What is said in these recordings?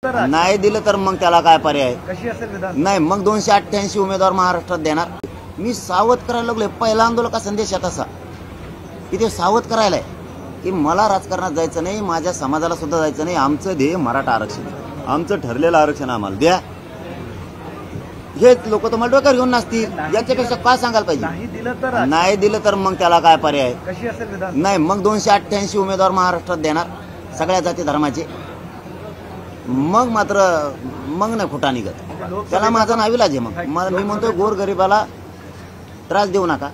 नाही दिलं तर मग त्याला काय पर्याय? कशी असेल विधान? नाही मग 288 उमेदवार महाराष्ट्रात देणार. मी सावध करायला लागलोय. पहिला आंदोलका संदेशात असा की ते सावध करायलाय की मला राजकारणात जायचं नाही, माझ्या समाजाला सुद्धा जायचं नाही. आमचं ध्येय मराठा आरक्षण, आमचं ठरलेलं आरक्षण आम्हाला द्या. हे लोक तुम्हाला डोक्यावर घेऊन नसतील. याच्यापेक्षा काय सांगायला पाहिजे? नाही दिलं तर मग त्याला काय पर्याय? कशी असेल विधान? नाही मग 288 उमेदवार महाराष्ट्रात देणार सगळ्या जाती धर्माचे. मग मात्र मग नाही फुटा निघत. त्याला माझा नाविलाज आहे. मग मी म्हणतोय गोरगरिबाला त्रास देऊ नका.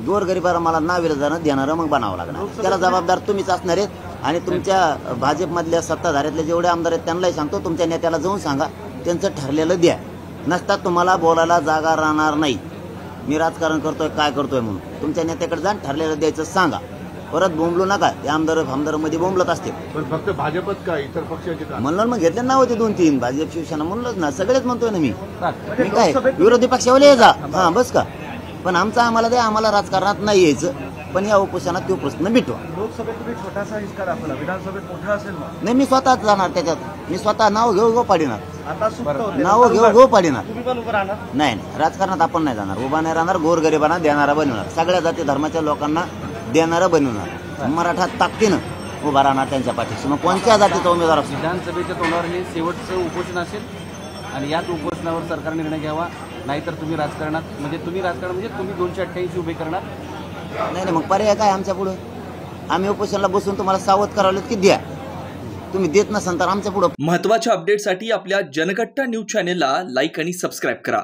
गोरगरिबाला मला नाविलाजानं देणारं मग बनावं लागणार. त्याला जबाबदार तुम्हीच असणार आहेत. आणि तुमच्या भाजपमधल्या सत्ताधाऱ्यातले जेवढे आमदार आहेत त्यांनाही सांगतो, तुमच्या नेत्याला जाऊन सांगा त्यांचं ठरलेलं द्या. नसता तुम्हाला बोलायला जागा राहणार नाही. मी राजकारण करतोय काय करतोय म्हणून तुमच्या नेत्याकडे जाऊन ठरलेलं द्यायचं सांगा. परत बोंबलू नका. ते आमदार मध्ये बोंबलत असते. पण फक्त भाजपच का इतर पक्षाचे का? म्हणलं मग घेतले नाव होते 2-3 भाजप शिवसेना म्हणलंच ना. सगळेच म्हणतोय ना मी काय विरोधी पक्षावाले जा हा बस का. पण आम्हाला द्या. आम्हाला राजकारणात नाही यायचं. पण या उपोषणात तो प्रश्न मिटवा. लोकसभेत तुम्ही छोटासा हिस्सा दाखवला, विधानसभेत मोठा असेल मग? नाही मी स्वतःच जाणार त्याच्यात. मी स्वतः नाव घेऊ पाडीणार. आता सुप्त होते. नाव घेऊ पाडीणार. तुम्ही पण उभं राहणार? नाही राजकारणात आपण नाही जाणार. उभा नाही राहणार. गोरगरिबांना देणारा बनवणार. सगळ्या जाती धर्माच्या लोकांना देणारा बनवणार. मराठा ताकदीनं उभा राहणार त्यांच्या पाठीशी. मग कोणत्या जातीचा उमेदवार असतो? विधानसभेच्या तोंडावर हे शेवटचं उपोषण असेल आणि याच उपोषणावर सरकार निर्णय घ्यावा. नाहीतर तुम्ही राजकारणात म्हणजे तुम्ही 288 उभे करणार? नाही मग पर्याय काय आमच्या पुढं? आम्ही उपोषणाला बसून तुम्हाला सावध करावलं की द्या. तुम्ही देत नसाल तर आमच्या पुढं. महत्त्वाच्या अपडेटसाठी आपल्या जनकट्टा न्यूज चॅनेलला लाईक आणि सबस्क्राईब करा.